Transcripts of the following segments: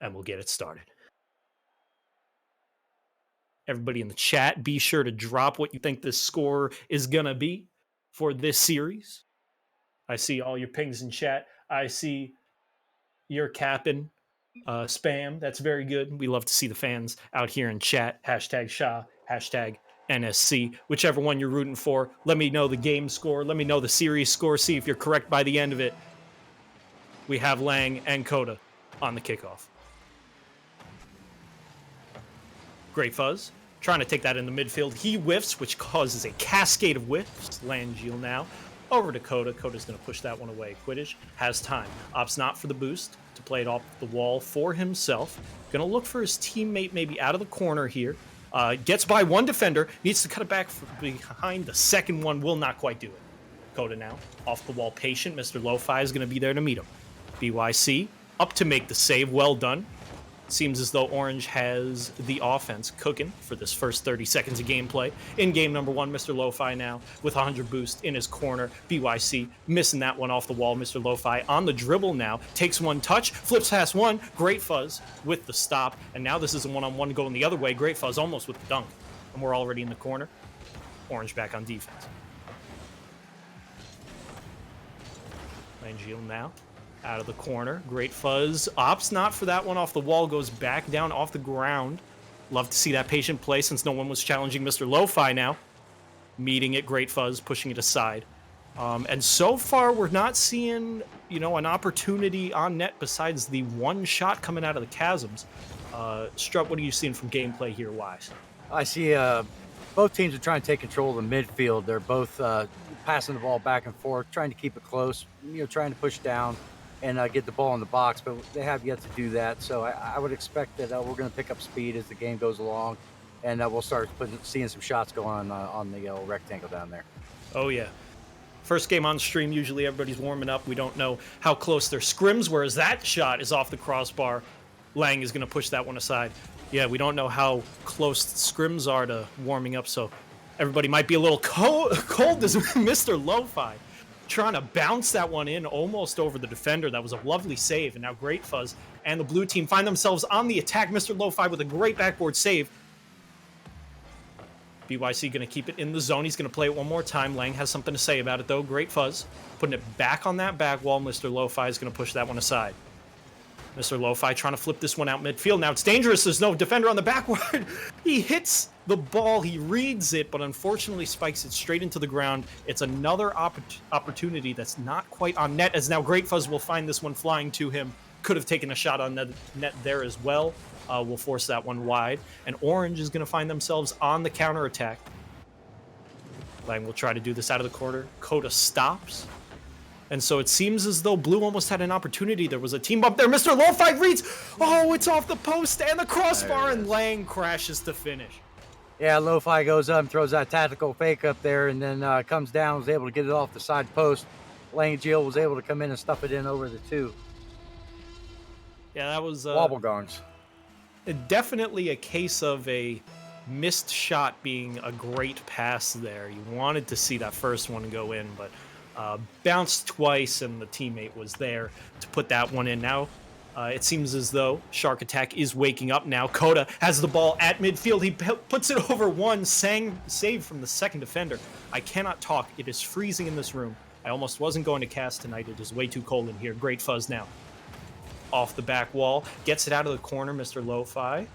and we'll get it started. Everybody in the chat, be sure to drop what you think this score is going to be for this series. I see all your pings in chat. I see your capping spam. That's very good. We love to see the fans out here in chat. Hashtag Shah, hashtag NSC, whichever one you're rooting for. Let me know the game score. Let me know the series score. See if you're correct by the end of it. We have Lang and Coda on the kickoff. Great Fuzz trying to take that in the midfield. He whiffs, which causes a cascade of whiffs. Langeel now over to Coda. Coda's going to push that one away. Quidditch has time. Opts not for the boost to play it off the wall for himself. Going to look for his teammate maybe out of the corner here. Gets by one defender. Needs to cut it back behind. The second one will not quite do it. Coda now off the wall patient. Mr. Lo-Fi is going to be there to meet him. BYC up to make the save. Well done. Seems as though Orange has the offense cooking for this first 30 seconds of gameplay. In game number one, Mr. Lo-Fi now with 100 boost in his corner. BYC missing that one off the wall. Mr. Lo-Fi on the dribble now. Takes one touch, flips past one. Great Fuzz with the stop. And now this is a one-on-one going the other way. Great Fuzz almost with the dunk. And we're already in the corner. Orange back on defense. Langeel now. Out of the corner. Great Fuzz. Opts not for that one off the wall. Goes back down off the ground. Love to see that patient play since no one was challenging Mr. Lo-Fi now. Meeting it. Great Fuzz. Pushing it aside. And so far, we're not seeing, an opportunity on net besides the one shot coming out of the Chasms. Strutt, what are you seeing from gameplay here, wise? I see both teams are trying to take control of the midfield. They're both passing the ball back and forth, trying to keep it close, trying to push down and get the ball in the box, but they have yet to do that. So I would expect that we're going to pick up speed as the game goes along, and we'll start seeing some shots go on the rectangle down there. Oh, yeah. First game on stream, usually everybody's warming up. We don't know how close their scrims were, as that shot is off the crossbar. Lang is going to push that one aside. Yeah, we don't know how close the scrims are to warming up, so everybody might be a little cold as Mr. Lo-Fi. Trying to bounce that one in almost over the defender. That was a lovely save. And now Great Fuzz and the blue team find themselves on the attack. Mr. Lo-Fi with a great backboard save. BYC going to keep it in the zone. He's going to play it one more time. Lang has something to say about it, though. Great Fuzz putting it back on that back wall. Mr. Lo-Fi is going to push that one aside. Mr. Lo-Fi trying to flip this one out midfield. Now it's dangerous. There's no defender on the backward. He hits the ball. He reads it, but unfortunately spikes it straight into the ground. It's another opportunity that's not quite on net, as now Great Fuzz will find this one flying to him. Could have taken a shot on net there as well. Will force that one wide. And Orange is going to find themselves on the counterattack. Lang will try to do this out of the corner. Coda stops. And so it seems as though Blue almost had an opportunity. There was a team bump there. Mr. Lo-Fi reads. Oh, it's off the post and the crossbar, and Lang crashes to finish. Yeah, Lo-Fi goes up and throws that tactical fake up there, and then comes down, was able to get it off the side post. Langeel was able to come in and stuff it in over the two. Yeah, that was Wobbegongs. Definitely a case of a missed shot being a great pass there. You wanted to see that first one go in, but bounced twice, and the teammate was there to put that one in. Now it seems as though Shark Attack is waking up now. Coda has the ball at midfield. He puts it over one. Save from the second defender. I cannot talk. It is freezing in this room. I almost wasn't going to cast tonight. It is way too cold in here. Great Fuzz now. Off the back wall. Gets it out of the corner, Mr. Lo-Fi.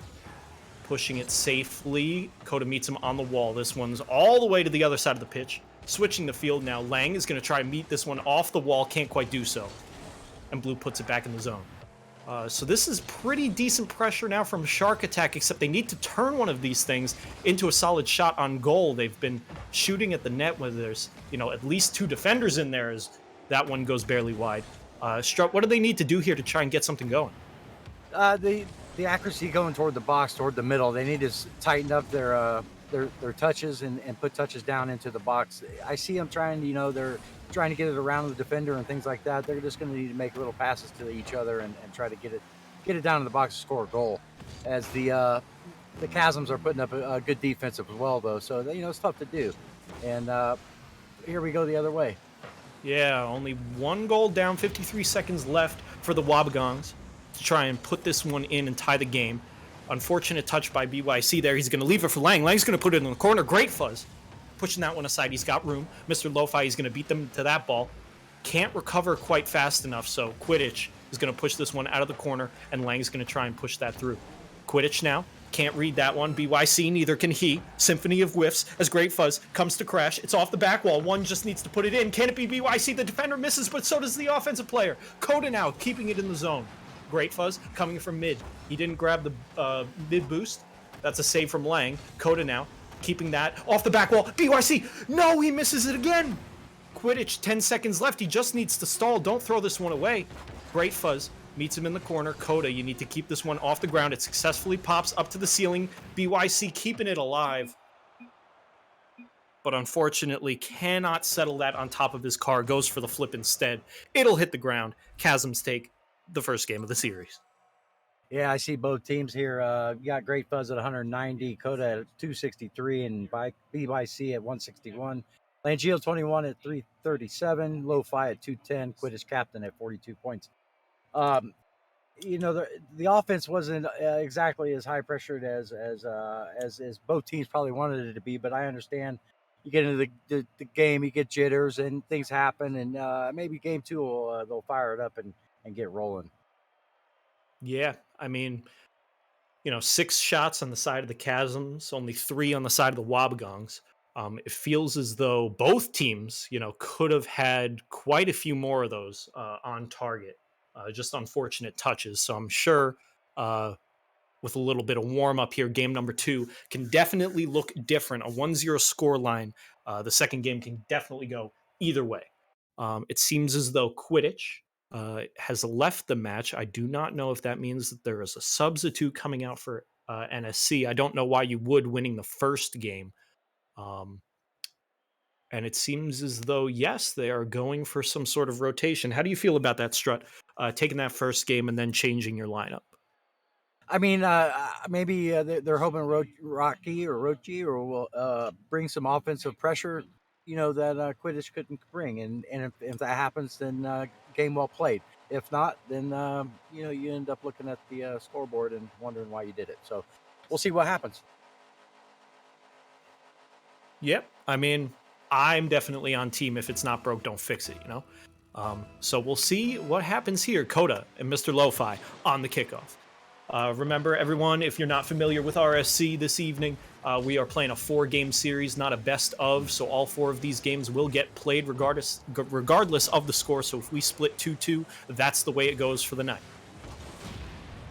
Pushing it safely. Coda meets him on the wall. This one's all the way to the other side of the pitch. Switching the field now. Lang is going to try to meet this one off the wall. Can't quite do so. And Blue puts it back in the zone. So this is pretty decent pressure now from Shark Attack, except they need to turn one of these things into a solid shot on goal. They've been shooting at the net where there's, at least two defenders in there, as that one goes barely wide. Strutt, what do they need to do here to try and get something going? The accuracy going toward the box, toward the middle. They need to tighten up their touches and put touches down into the box. I see them trying, they're trying to get it around the defender and things like that. They're just going to need to make little passes to each other and try to get it down in the box to score a goal. As the Chasms are putting up a good defensive as well, though. So, it's tough to do. And here we go the other way. Yeah, only one goal down, 53 seconds left for the Wobbegongs. to try and put this one in and tie the game. Unfortunate touch by BYC there. He's going to leave it for Lang. Lang's going to put it in the corner. Great fuzz. Pushing that one aside. He's got room. Mr. Lo-Fi is going to beat them to that ball. Can't recover quite fast enough, so Quidditch is going to push this one out of the corner, and Lang's going to try and push that through. Quidditch now. Can't read that one. BYC, neither can he. Symphony of Whiffs as Great Fuzz comes to crash. It's off the back wall. One just needs to put it in. Can it be BYC? The defender misses, but so does the offensive player. Coda now keeping it in the zone. Great Fuzz coming from mid. He didn't grab the mid boost. That's a save from Lang. Coda now keeping that off the back wall. BYC, no, he misses it again. Quidditch, 10 seconds left. He just needs to stall. Don't throw this one away. Great Fuzz meets him in the corner. Coda, you need to keep this one off the ground. It successfully pops up to the ceiling. BYC keeping it alive, but unfortunately cannot settle that on top of his car. Goes for the flip instead. It'll hit the ground. Chasms take the first game of the series. Yeah, I see both teams here. You got Great Fuzz at 190, Coda at 263, and BYC at 161. Langio 21 at 337, Lo-Fi at 210, Quidditch captain at 42 points. You know, the offense wasn't exactly as high pressured as both teams probably wanted it to be, but I understand you get into the game, you get jitters and things happen, and maybe game two they'll fire it up and get rolling. Yeah, I mean, 6 shots on the side of the Chasms, only 3 on the side of the Wobbegongs. It feels as though both teams, could have had quite a few more of those on target. Just unfortunate touches. So I'm sure with a little bit of warm up here, game number 2 can definitely look different. A 1-0 score line. The second game can definitely go either way. It seems as though Quidditch has left the match. I do not know if that means that there is a substitute coming out for NSC. I don't know why you would, winning the first game. And it seems as though, yes, they are going for some sort of rotation. How do you feel about that, Strutt? Taking that first game and then changing your lineup? I mean, maybe they're hoping Rocky will bring some offensive pressure, that Quidditch couldn't bring. And if that happens, then game well played. If not, then, you end up looking at the scoreboard and wondering why you did it. So we'll see what happens. Yep. I mean, I'm definitely on team if it's not broke, don't fix it, So we'll see what happens here. Coda and Mr. Lo-Fi on the kickoff. Remember, everyone, if you're not familiar with RSC this evening, we are playing a 4-game series, not a best of, so all 4 of these games will get played regardless of the score. So if we split 2-2, that's the way it goes for the night.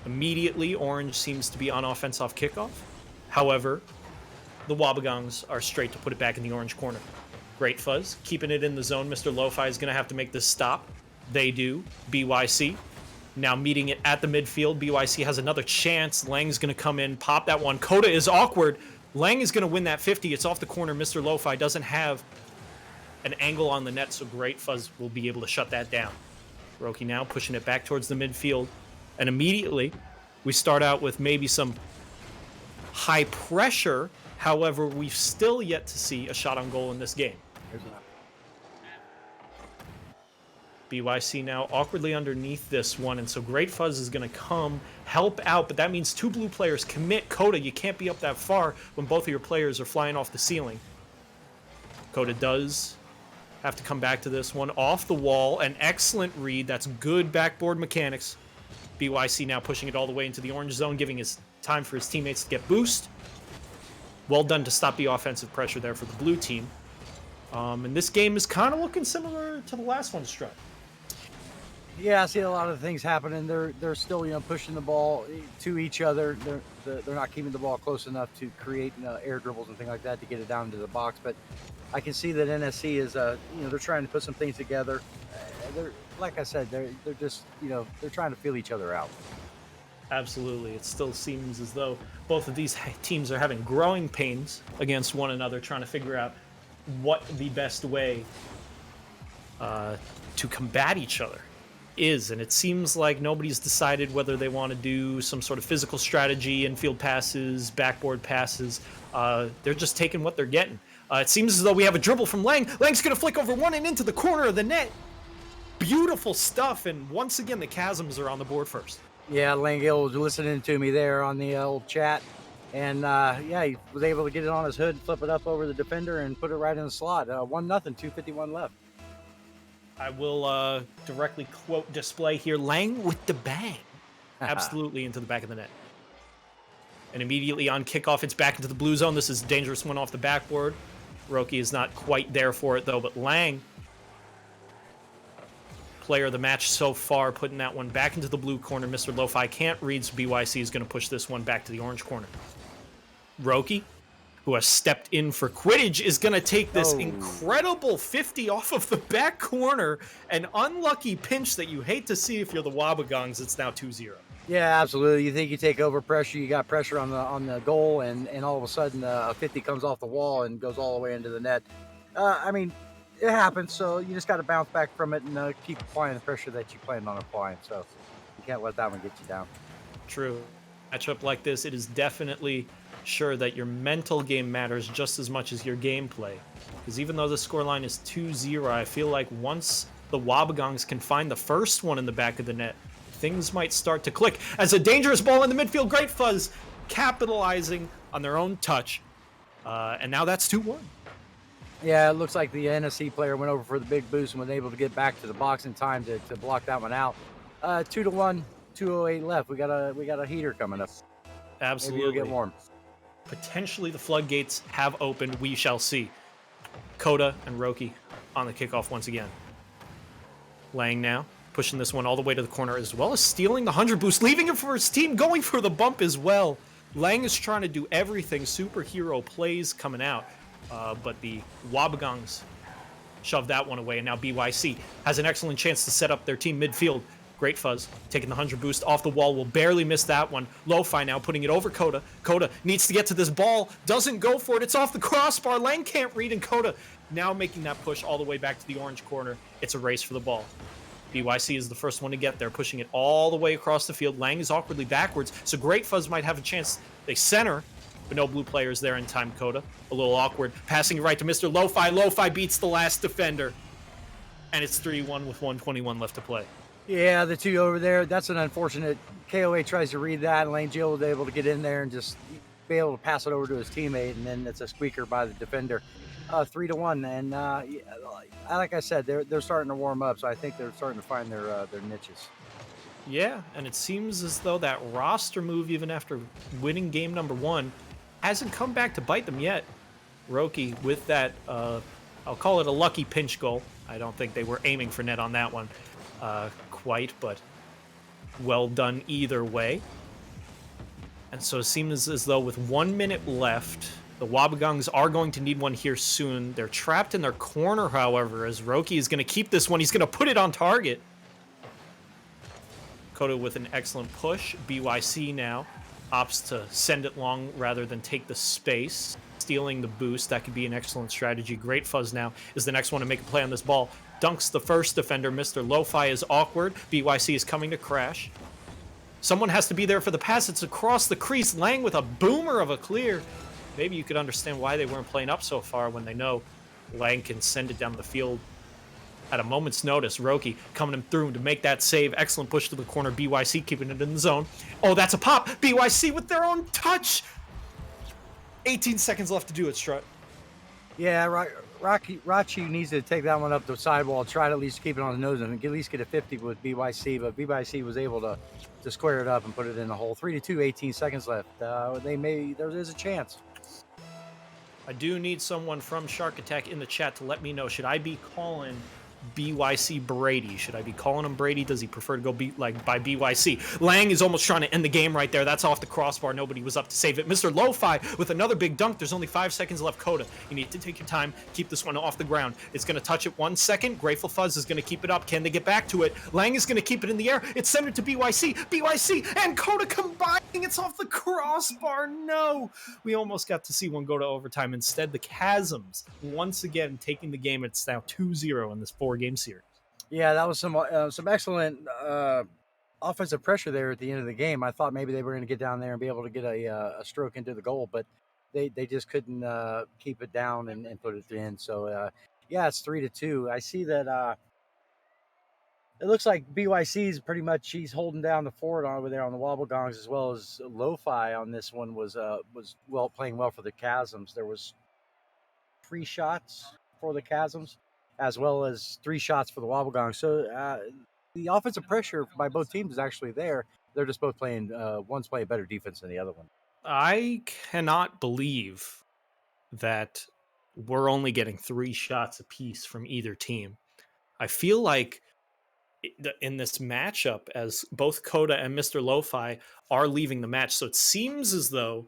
Immediately, Orange seems to be on offense off kickoff. However, the Wobbegongs are straight to put it back in the orange corner. Great Fuzz, keeping it in the zone. Mr. Lo-Fi is going to have to make this stop. They do. BYC now meeting it at the midfield. BYC has another chance. Lang's going to come in, pop that one. Coda is awkward. Lang is going to win that 50. It's off the corner. Mr. Lo-Fi doesn't have an angle on the net, so Great Fuzz will be able to shut that down. Roki now pushing it back towards the midfield. And immediately, we start out with maybe some high pressure. However, we've still yet to see a shot on goal in this game. BYC now awkwardly underneath this one, and so Great Fuzz is going to come help out, but that means 2 blue players commit. Coda, you can't be up that far when both of your players are flying off the ceiling. Coda does have to come back to this one. Off the wall, an excellent read. That's good backboard mechanics. BYC now pushing it all the way into the orange zone, giving his time for his teammates to get boost. Well done to stop the offensive pressure there for the blue team. And this game is kind of looking similar to the last one, Strutt. Yeah, I see a lot of things happening. They're still pushing the ball to each other. They're not keeping the ball close enough to create air dribbles and things like that to get it down into the box. But I can see that NSC is they're trying to put some things together. They're, like I said, they're just they're trying to feel each other out. Absolutely. It still seems as though both of these teams are having growing pains against one another, trying to figure out what the best way to combat each other is. And it seems like nobody's decided whether they want to do some sort of physical strategy, infield passes, backboard passes. They're just taking what they're getting. It seems as though we have a dribble from Lang. Lang's going to flick over one and into the corner of the net. Beautiful stuff. And once again, the Chasms are on the board first. Yeah, Langell was listening to me there on the old chat, and yeah, he was able to get it on his hood, flip it up over the defender, and put it right in the slot. 1-0, 2:51 left. I will directly quote display here: Lang with the bang, absolutely into the back of the net. And immediately on kickoff, it's back into the blue zone. This is a dangerous one off the backboard. Roki is not quite there for it, though, but Lang, player of the match so far, putting that one back into the blue corner. Mr. Lo-Fi can't read, so BYC is going to push this one back to the orange corner. Roki, who has stepped in for Quidditch, is going to take this incredible 50 off of the back corner. An unlucky pinch that you hate to see if you're the Wobbegongs. It's now 2-0. Yeah, absolutely. You think you take over pressure, you got pressure on the goal, and all of a sudden a 50 comes off the wall and goes all the way into the net. I mean, it happens. So you just got to bounce back from it and keep applying the pressure that you planned on applying. So you can't let that one get you down. True. Matchup like this, it is definitely sure that your mental game matters just as much as your gameplay. Because even though the scoreline is 2-0, I feel like once the Wobbegongs can find the first one in the back of the net, things might start to click. As a dangerous ball in the midfield, Great Fuzz capitalizing on their own touch. And now that's 2-1. Yeah, it looks like the NSC player went over for the big boost and was able to get back to the box in time to block that one out. 2-1, 2:08 left. We got a heater coming up. Absolutely. Maybe you'll get warm. Potentially the floodgates have opened. We shall see. Coda and Roki on the kickoff once again. Lang now pushing this one all the way to the corner, as well as stealing the 100 boost, leaving it for his team, going for the bump as well. Lang is trying to do everything. Superhero plays coming out. But the Wobbegongs shove that one away, and now BYC has an excellent chance to set up their team midfield. Great Fuzz taking the 100 boost off the wall, will barely miss that one. Lo-Fi now putting it over Coda. Coda needs to get to this ball, doesn't go for it. It's off the crossbar. Lang can't read, and Coda now making that push all the way back to the orange corner. It's a race for the ball. BYC is the first one to get there, pushing it all the way across the field. Lang is awkwardly backwards, so Great Fuzz might have a chance. They center, but no blue players there in time. Coda, a little awkward, passing it right to Mr. Lo-Fi. Lo-Fi beats the last defender, and it's 3-1 with 1:21 left to play. Yeah, the two over there, that's an unfortunate. KOA tries to read that, and Lane Jill was able to get in there and just be able to pass it over to his teammate, and then it's a squeaker by the defender. 3-1, and like I said, they're starting to warm up, so I think they're starting to find their niches. Yeah, and it seems as though that roster move, even after winning game number 1, hasn't come back to bite them yet. Roki with that, I'll call it a lucky pinch goal. I don't think they were aiming for net on that one quite, but well done either way. And so it seems as though with 1 minute left, the Wobbegongs are going to need one here soon. They're trapped in their corner, however, as Roki is going to keep this one. He's going to put it on target. Coda with an excellent push. BYC now opts to send it long rather than take the space. Stealing the boost, that could be an excellent strategy. Great Fuzz now is the next one to make a play on this ball. Dunks the first defender. Mr. Lo-Fi is awkward. BYC is coming to crash. Someone has to be there for the pass. It's across the crease. Lang with a boomer of a clear. Maybe you could understand why they weren't playing up so far when they know Lang can send it down the field at a moment's notice. Roki coming through to make that save. Excellent push to the corner. BYC keeping it in the zone. Oh, that's a pop. BYC with their own touch. 18 seconds left to do it, Strutt. Yeah, Rachi needs to take that one up the sidewall, try to at least keep it on his nose and at least get a 50 with BYC, but BYC was able to square it up and put it in the hole. 3-2, 18 seconds left. There is a chance. I do need someone from Shark Attack in the chat to let me know, should I be calling BYC Brady? Should I be calling him Brady? Does he prefer to go by BYC? Lang is almost trying to end the game right there. That's off the crossbar. Nobody was up to save it. Mr. Lo-Fi with another big dunk. There's only 5 seconds left. Coda, you need to take your time. Keep this one off the ground. It's going to touch it 1 second. Grateful Fuzz is going to keep it up. Can they get back to it? Lang is going to keep it in the air. It's sent it to BYC. BYC and Coda combining. It's off the crossbar. No. We almost got to see one go to overtime. Instead, the Chasms once again taking the game. It's now 2-0 in this 4-game series. Yeah, that was some excellent offensive pressure there at the end of the game. I thought maybe they were going to get down there and be able to get a stroke into the goal, but they just couldn't keep it down and put it in. So yeah, it's 3-2. I see that It looks like BYC's pretty much he's holding down the fort over there on the Wobbegongs, as well as Lo-Fi on this one was well playing well for the Chasms. There was 3 shots for the Chasms, as well as 3 shots for the Wobbegongs. So the offensive pressure by both teams is actually there. They're just both playing. One's playing better defense than the other one. I cannot believe that we're only getting 3 shots apiece from either team. I feel like in this matchup, as both Coda and Mr. Lo-Fi are leaving the match, so it seems as though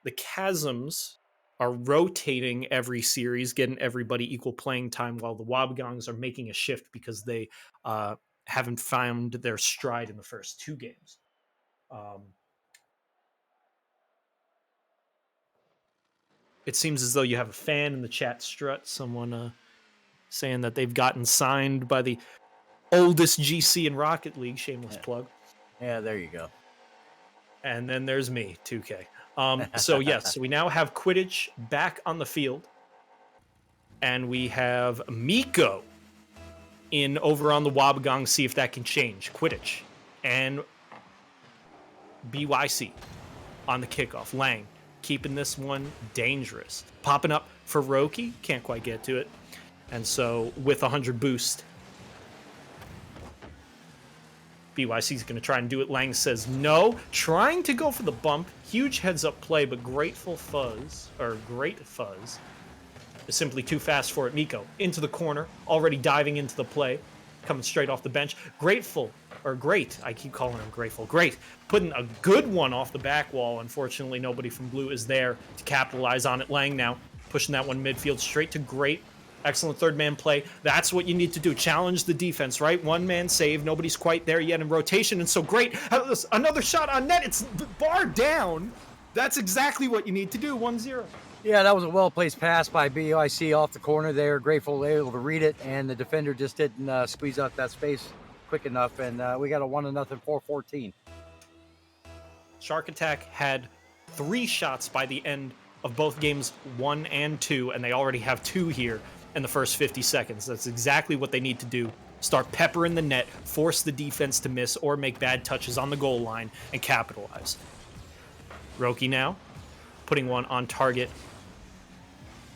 the Chasms are rotating every series, getting everybody equal playing time, while the Wobbegongs are making a shift because they haven't found their stride in the first 2 games. It seems as though you have a fan in the chat, Strutt, someone saying that they've gotten signed by the oldest GC in Rocket League. Shameless plug. Yeah, there you go. And then there's me, 2K. So yes, we now have Quidditch back on the field, and we have Miko in over on the Wobegong. See if that can change. Quidditch and BYC on the kickoff. Lang keeping this one dangerous. Popping up for Roki, can't quite get to it, and so with 100 boost, BYC's going to try and do it. Lang says no, trying to go for the bump. Huge heads-up play, but Great Fuzz is simply too fast for it. Miko into the corner, already diving into the play, coming straight off the bench. Great, I keep calling him Grateful. Great, putting a good one off the back wall. Unfortunately, nobody from Blue is there to capitalize on it. Lang now pushing that one midfield straight to Great. Excellent third man play. That's what you need to do. Challenge the defense, right? One man save. Nobody's quite there yet in rotation. And so Great. Another shot on net. It's bar down. That's exactly what you need to do. 1-0. Yeah, that was a well-placed pass by BYC off the corner there. Grateful able to read it, and the defender just didn't squeeze out that space quick enough. And we got a 1-0 4-14. Shark Attack had 3 shots by the end of both games 1 and 2, and they already have 2 here in the first 50 seconds. That's exactly what they need to do. Start peppering the net, force the defense to miss, or make bad touches on the goal line and capitalize. Roki now, putting one on target,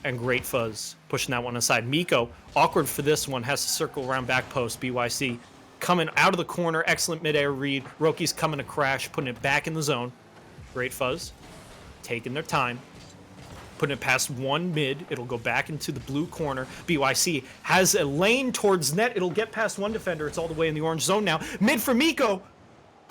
and Great Fuzz pushing that one aside. Miko, awkward for this one, has to circle around back post. BYC coming out of the corner, excellent midair read. Roki's coming to crash, putting it back in the zone. Great Fuzz, taking their time, putting it past one mid. It'll go back into the blue corner. BYC has a lane towards net. It'll get past one defender. It's all the way in the orange zone now. Mid for Miko.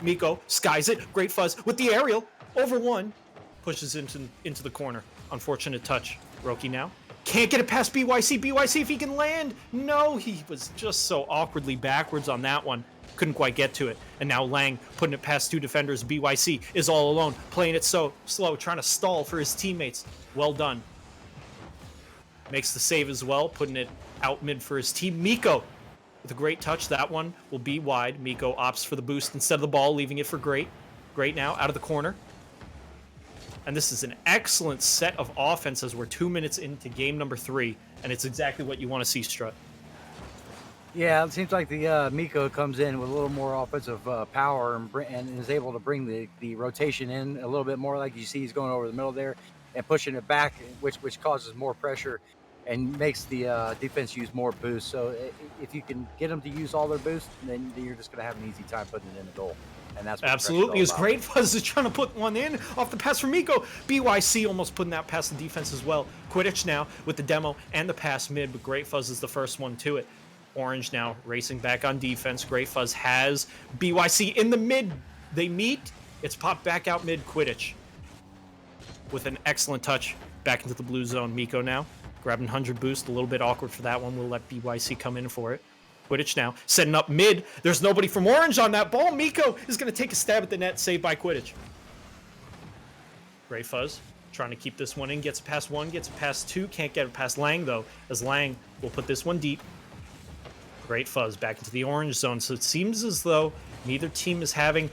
Miko skies it. Great Fuzz with the aerial. Over one. Pushes into the corner. Unfortunate touch. Roki now. Can't get it past BYC. BYC if he can land. No, he was just so awkwardly backwards on that one. Couldn't quite get to it. And now Lang putting it past 2 defenders. BYC is all alone, playing it so slow, trying to stall for his teammates. Well done. Makes the save as well, putting it out mid for his team. Miko with a great touch. That one will be wide. Miko opts for the boost instead of the ball, leaving it for Great. Great now out of the corner. And this is an excellent set of offense as we're 2 minutes into game number 3, and it's exactly what you want to see, Strutt. Yeah, it seems like the Miko comes in with a little more offensive power and is able to bring the rotation in a little bit more. Like you see, he's going over the middle there and pushing it back, which causes more pressure and makes the defense use more boost. So if you can get them to use all their boost, then you're just going to have an easy time putting it in the goal. And that's what absolutely is. Great Fuzz is trying to put one in off the pass from Miko. BYC almost putting that past the defense as well. Quidditch now with the demo and the pass mid, but Great Fuzz is the first one to it. Orange now racing back on defense. Great Fuzz has BYC in the mid. They meet. It's popped back out mid. Quidditch with an excellent touch back into the blue zone. Miko now grabbing 100 boost. A little bit awkward for that one. We'll let BYC come in for it. Quidditch now setting up mid. There's nobody from Orange on that ball. Miko is going to take a stab at the net. Saved by Quidditch. Great Fuzz trying to keep this one in. Gets past 1, gets past 2. Can't get it past Lang, though, as Lang will put this one deep. Great Fuzz back into the orange zone. So it seems as though neither team is having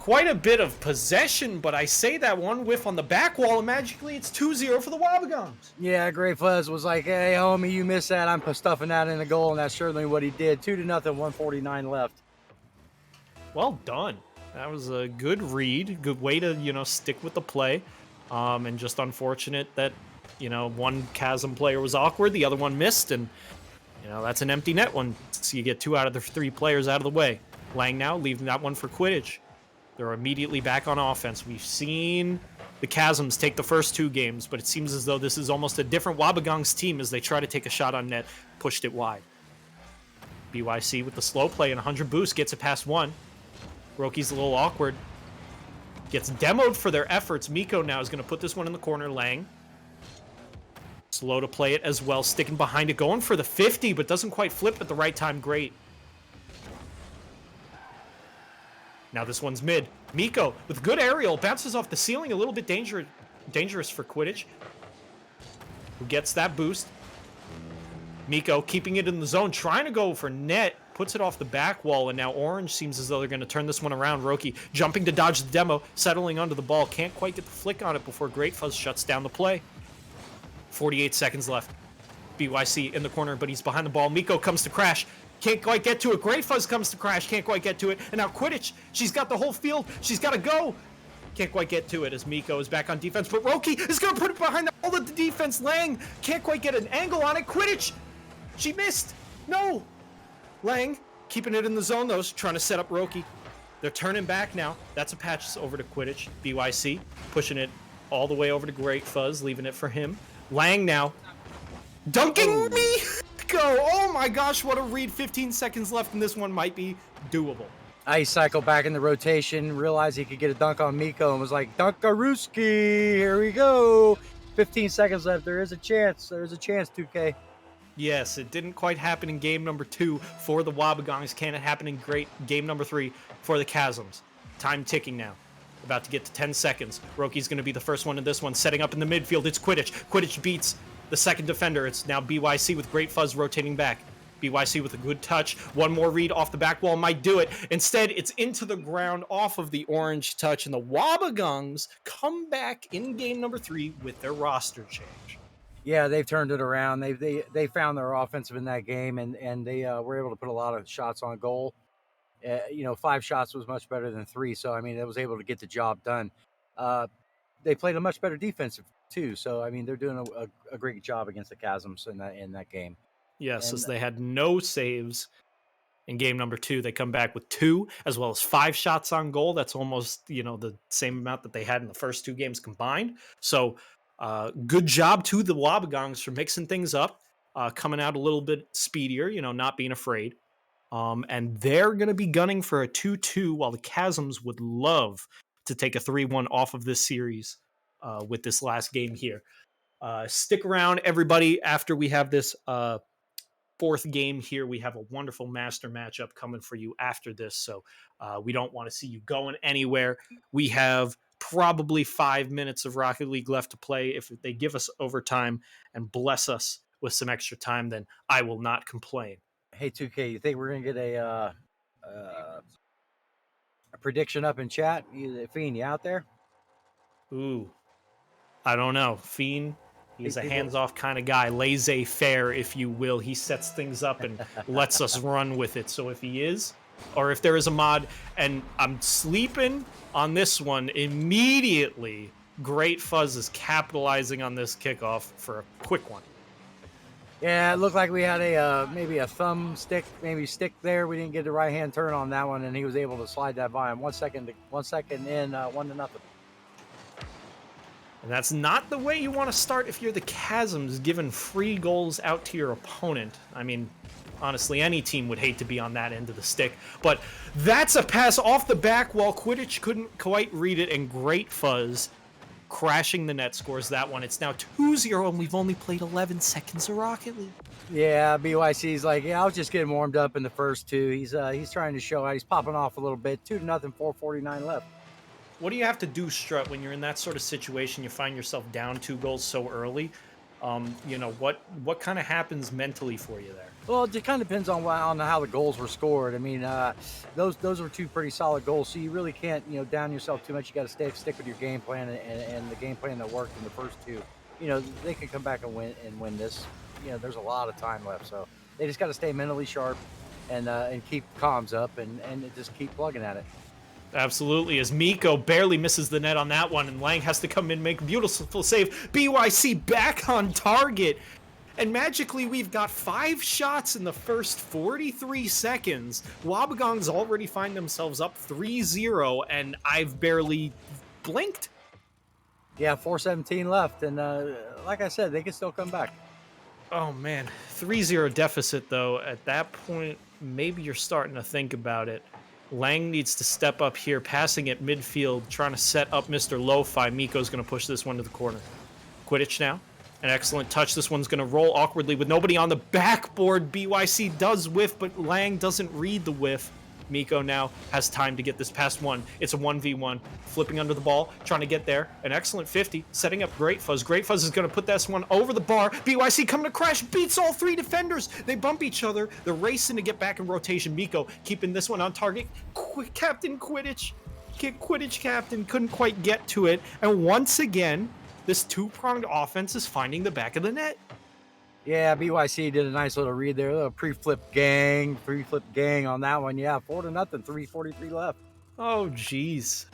quite a bit of possession, but I say that one whiff on the back wall, and magically it's 2-0 for the Wobbegongs. Yeah, Great Fuzz was like, hey, homie, you missed that. I'm stuffing that in the goal, and that's certainly what he did. 2-0, 149 left. Well done. That was a good read. Good way to, stick with the play. And just unfortunate that, one Chasm player was awkward, the other one missed, and, that's an empty net one. So you get 2 out of the 3 players out of the way. Lang now leaving that one for Quidditch. They're immediately back on offense. We've seen the Chasms take the first 2 games, but it seems as though this is almost a different Wobbegongs team as they try to take a shot on net, pushed it wide. BYC with the slow play and 100 boost gets it past 1. Roki's a little awkward. Gets demoed for their efforts. Miko now is going to put this one in the corner. Lang. Slow to play it as well. Sticking behind it. Going for the 50, but doesn't quite flip at the right time. Great. Now this one's mid. Miko with good aerial. Bounces off the ceiling. A little bit dangerous for Quidditch. Who gets that boost. Miko keeping it in the zone. Trying to go for net. Puts it off the back wall, and now Orange seems as though they're going to turn this one around. Roki jumping to dodge the demo, settling onto the ball. Can't quite get the flick on it before Great Fuzz shuts down the play. 48 seconds left. BYC in the corner, but he's behind the ball. Miko comes to crash. Can't quite get to it. Great Fuzz comes to crash. Can't quite get to it. And now Quidditch. She's got the whole field. She's got to go. Can't quite get to it as Miko is back on defense. But Roki is going to put it behind all of the defense. Lang can't quite get an angle on it. Quidditch. She missed. No. Lang keeping it in the zone, though, trying to set up Roki. They're turning back now. That's a patch over to Quidditch. BYC pushing it all the way over to Great Fuzz, leaving it for him. Lang now. Dunking me! Go! Oh my gosh, what a read. 15 seconds left, and this one might be doable. Ice cycled back in the rotation, realized he could get a dunk on Miko, and was like, Dunkarooski, here we go. 15 seconds left. There is a chance. There's a chance, 2K. Yes, it didn't quite happen in game number 2 for the Wobbegongs. Can it happen in game number 3 for the Chasms? Time ticking now. About to get to 10 seconds. Roki's going to be the first one in this one. Setting up in the midfield. It's Quidditch. Quidditch beats the second defender. It's now BYC with Great Fuzz rotating back. BYC with a good touch. One more read off the back wall might do it. Instead, it's into the ground off of the orange touch. And the Wobbegongs come back in game number 3 with their roster change. Yeah, they've turned it around. They found their offensive in that game, and they were able to put a lot of shots on goal. 5 shots was much better than 3, so I mean, it was able to get the job done. They played a much better defensive too, so I mean, they're doing a great job against the Chasms in that game. Yes, as they had no saves in game number 2. They come back with 2 as well as 5 shots on goal. That's almost the same amount that they had in the first 2 games combined. So. Good job to the Wobbegongs for mixing things up, coming out a little bit speedier, not being afraid. And they're going to be gunning for a 2-2 while the Chasms would love to take a 3-1 off of this series with this last game here. Stick around, everybody. After we have this 4th game here, we have a wonderful master matchup coming for you after this. So we don't want to see you going anywhere. We have probably 5 minutes of Rocket League left to play. If they give us overtime and bless us with some extra time, then I will not complain. Hey, 2K, you think we're going to get a prediction up in chat? Fiend, you out there? Ooh, I don't know. Fiend, he's a hands-off kind of guy, laissez-faire, if you will. He sets things up and lets us run with it. So if he is, or if there is a mod, and I'm sleeping on this one, immediately Great Fuzz is capitalizing on this kickoff for a quick one. Yeah, it looked like we had maybe a thumb stick, maybe stick there. We didn't get the right-hand turn on that one, and he was able to slide that by him. 1 second in, 1-0. And that's not the way you want to start if you're the Chasms, giving free goals out to your opponent. I mean, honestly, any team would hate to be on that end of the stick. But that's a pass off the back wall. Quidditch couldn't quite read it, and Great Fuzz crashing the net scores that one. It's now 2-0, and we've only played 11 seconds of Rocket League. Yeah, BYC's like, I was just getting warmed up in the first 2. He's trying to show out. He's popping off a little bit. 2-0, 4:49 left. What do you have to do, Strutt, when you're in that sort of situation? You find yourself down 2 goals so early. You know, what kind of happens mentally for you there? Well, it just kind of depends on on how the goals were scored. I mean, those were two pretty solid goals, so you really can't down yourself too much. You got to stick with your game plan, and the game plan that worked in the first two. They can come back and win this. There's a lot of time left, so they just got to stay mentally sharp and keep comms up and just keep plugging at it. Absolutely, as Miko barely misses the net on that one, and Lang has to come in, make a beautiful save. BYC back on target. And magically, we've got 5 shots in the first 43 seconds. Wobbegongs already find themselves up 3-0, and I've barely blinked. Yeah, 4:17 left, and like I said, they can still come back. Oh man, 3-0 deficit though. At that point, maybe you're starting to think about it. Lang needs to step up here, passing at midfield, trying to set up Mr. Lo-Fi. Miko's going to push this one to the corner. Quidditch now. An excellent touch. This one's going to roll awkwardly with nobody on the backboard. BYC does whiff, but Lang doesn't read the whiff. Miko now has time to get this past one. It's a 1v1. Flipping under the ball, trying to get there. An excellent 50, setting up Great Fuzz. Great Fuzz is going to put this one over the bar. BYC coming to crash, beats all 3 defenders. They bump each other. They're racing to get back in rotation. Miko keeping this one on target. Captain Quidditch. Quidditch Captain couldn't quite get to it. And once again, this two-pronged offense is finding the back of the net. Yeah, BYC did a nice little read there. A little pre-flip gang on that one. Yeah, 4-0, 3:43 left. Oh, geez.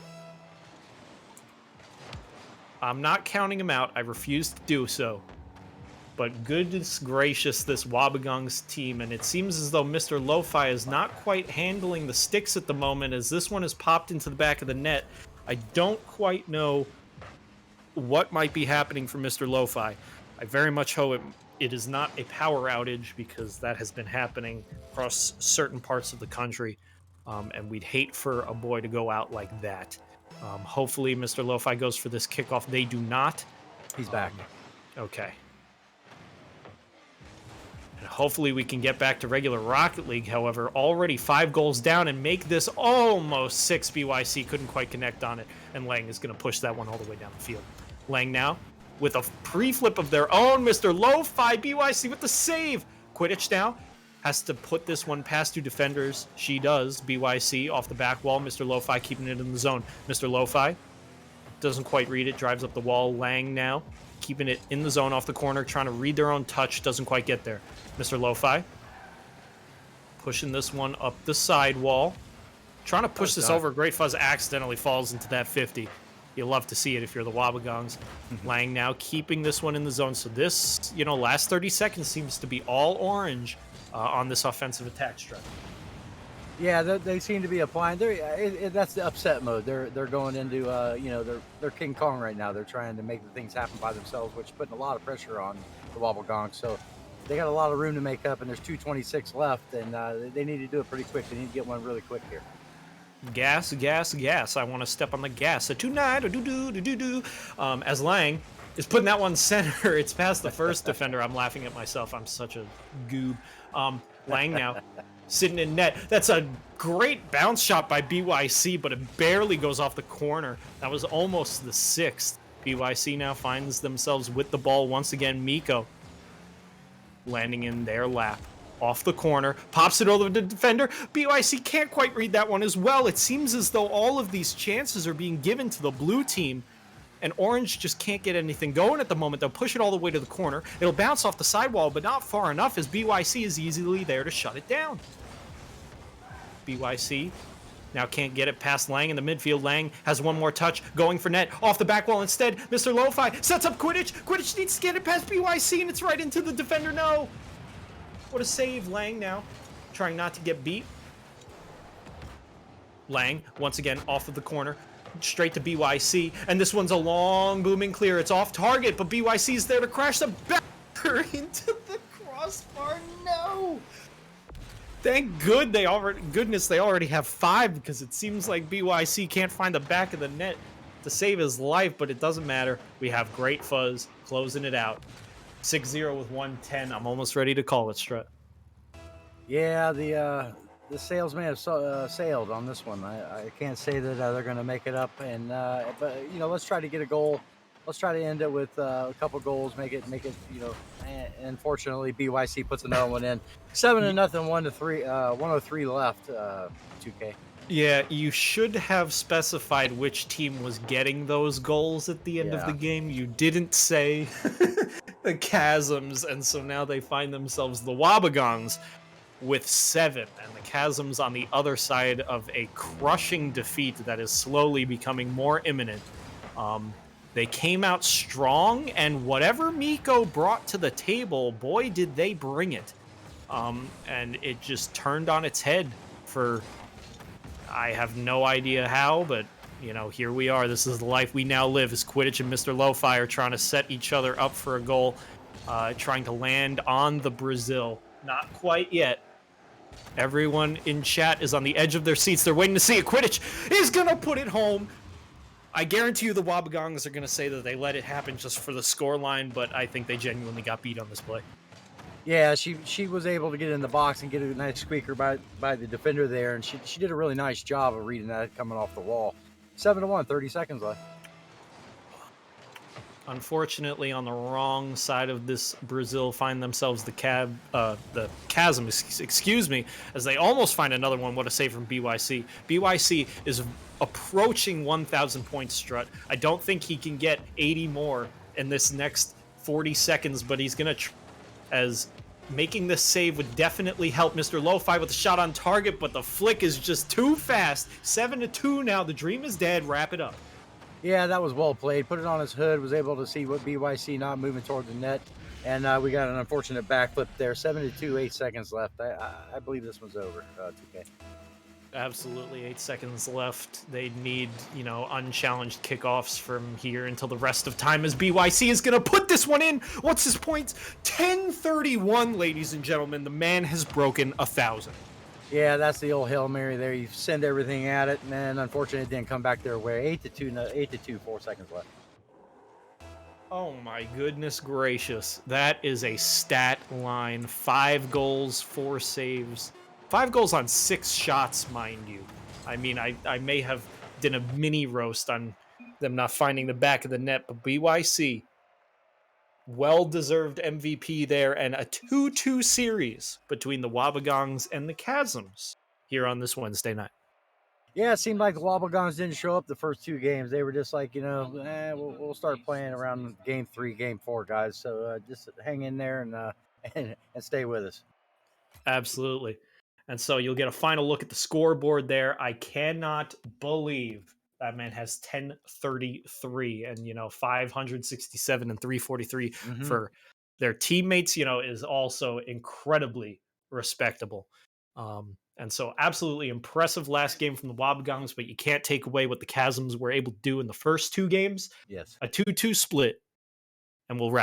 I'm not counting him out. I refuse to do so. But goodness gracious, this Wobbegongs team, and it seems as though Mr. Lo-Fi is not quite handling the sticks at the moment, as this one has popped into the back of the net. I don't quite know what might be happening for Mr. Lo-Fi. I very much hope it is not a power outage, because that has been happening across certain parts of the country, and we'd hate for a boy to go out like that. Hopefully Mr. Lo-Fi goes for this kickoff. They do not. He's back. Okay. And hopefully we can get back to regular Rocket League. However, already 5 goals down and make this almost 6. BYC couldn't quite connect on it, and Lang is going to push that one all the way down the field. Lang now with a pre-flip of their own. Mr. Lo-Fi, BYC with the save. Quidditch now has to put this one past 2 defenders. She does. BYC off the back wall. Mr. Lo-Fi keeping it in the zone. Mr. Lo-Fi doesn't quite read it. Drives up the wall. Lang now keeping it in the zone off the corner. Trying to read their own touch. Doesn't quite get there. Mr. Lo-Fi pushing this one up the side wall. Trying to push this over. Great Fuzz accidentally falls into that 50. You love to see it if you're the Wobbegongs. Lang now keeping this one in the zone. So this, last 30 seconds seems to be all orange on this offensive attack stretch. Yeah, they seem to be applying. That's the upset mode. They're going into they're King Kong right now. They're trying to make the things happen by themselves, which is putting a lot of pressure on the Wobbegongs. So they got a lot of room to make up, and there's 2:26 left, and they need to do it pretty quick. They need to get one really quick here. Gas, gas, gas. I want to step on the gas. So tonight, as Lang is putting that one center. It's past the first defender. I'm laughing at myself. I'm such a goob. Lang now sitting in net. That's a great bounce shot by BYC, but it barely goes off the corner. That was almost the 6th. BYC now finds themselves with the ball once again. Miko landing in their lap. Off the corner, pops it over the defender. BYC can't quite read that one as well. It seems as though all of these chances are being given to the blue team, and Orange just can't get anything going at the moment. They'll push it all the way to the corner. It'll bounce off the sidewall, but not far enough, as BYC is easily there to shut it down. BYC now can't get it past Lang in the midfield. Lang has one more touch, going for net, off the back wall instead. Mr. Lo-Fi sets up Quidditch. Quidditch needs to get it past BYC, and it's right into the defender. No! What a save. Lang now trying not to get beat. Lang, once again, off of the corner, straight to BYC, and this one's a long booming clear. It's off target, but BYC's there to crash the backer into the crossbar. No! Thank goodness they already have 5, because it seems like BYC can't find the back of the net to save his life, but it doesn't matter. We have Great Fuzz closing it out. 6-0 with 110. I'm almost ready to call it, Strutt. Yeah, the salesman have sailed on this one. I can't say that they're going to make it up, and but let's try to get a goal let's try to end it with a couple goals, make it, you know. And unfortunately, BYC puts another one in. 7-0, 1-3, 103 left. 2K. Yeah, you should have specified which team was getting those goals at the end of the Yeah. game. You didn't say the Chasms, and so now they find themselves the Wobbegongs with 7, and the Chasms on the other side of a crushing defeat that is slowly becoming more imminent. Um, they came out strong, and whatever Miko brought to the table, boy, did they bring it. And it just turned on its head for I have no idea how, but here we are. This is the life we now live as Quidditch and Mr. Lo-Fi are trying to set each other up for a goal, trying to land on the Brazil. Not quite yet. Everyone in chat is on the edge of their seats. They're waiting to see it. Quidditch is going to put it home. I guarantee you the Wobbegongs are going to say that they let it happen just for the scoreline, but I think they genuinely got beat on this play. Yeah, she was able to get in the box and get a nice squeaker by the defender there, and she did a really nice job of reading that coming off the wall. 7-1, 30 seconds left. Unfortunately, on the wrong side of this, Brazil find themselves the chasm, excuse me, as they almost find another one. What a save from BYC. BYC is approaching 1,000 points, Strutt. I don't think he can get 80 more in this next 40 seconds, but he's going to as making this save would definitely help Mr. Lo-Fi with a shot on target, but the flick is just too fast. 7-2 now. The dream is dead. Wrap it up. Yeah, that was well played. Put it on his hood, was able to see what BYC not moving toward the net. And we got an unfortunate backflip there. 7-2, 8 seconds left. I believe this one's over, 2K. Absolutely, 8 seconds left. They need, unchallenged kickoffs from here until the rest of time as BYC is going to put this one in. What's his points? 10:31, ladies and gentlemen. The man has broken 1,000. Yeah, that's the old Hail Mary there. You send everything at it, and then unfortunately it didn't come back their way. 8-2, 4 seconds left. Oh my goodness gracious. That is a stat line. 5 goals, 4 saves. 5 goals on 6 shots, mind you. I mean, I may have done a mini roast on them not finding the back of the net, but BYC, well-deserved MVP there, and a 2-2 series between the Wobbegongs and the Chasms here on this Wednesday night. Yeah, it seemed like the Wobbegongs didn't show up the first 2 games. They were just like, we'll start playing around game 3, game 4, guys. So just hang in there and stay with us. Absolutely. And so you'll get a final look at the scoreboard there. I cannot believe that man has 1033 and 567 and 343 for their teammates, is also incredibly respectable. And so absolutely impressive last game from the Wobbegongs, but you can't take away what the Chasms were able to do in the first 2 games. Yes. A 2-2 split, and we'll wrap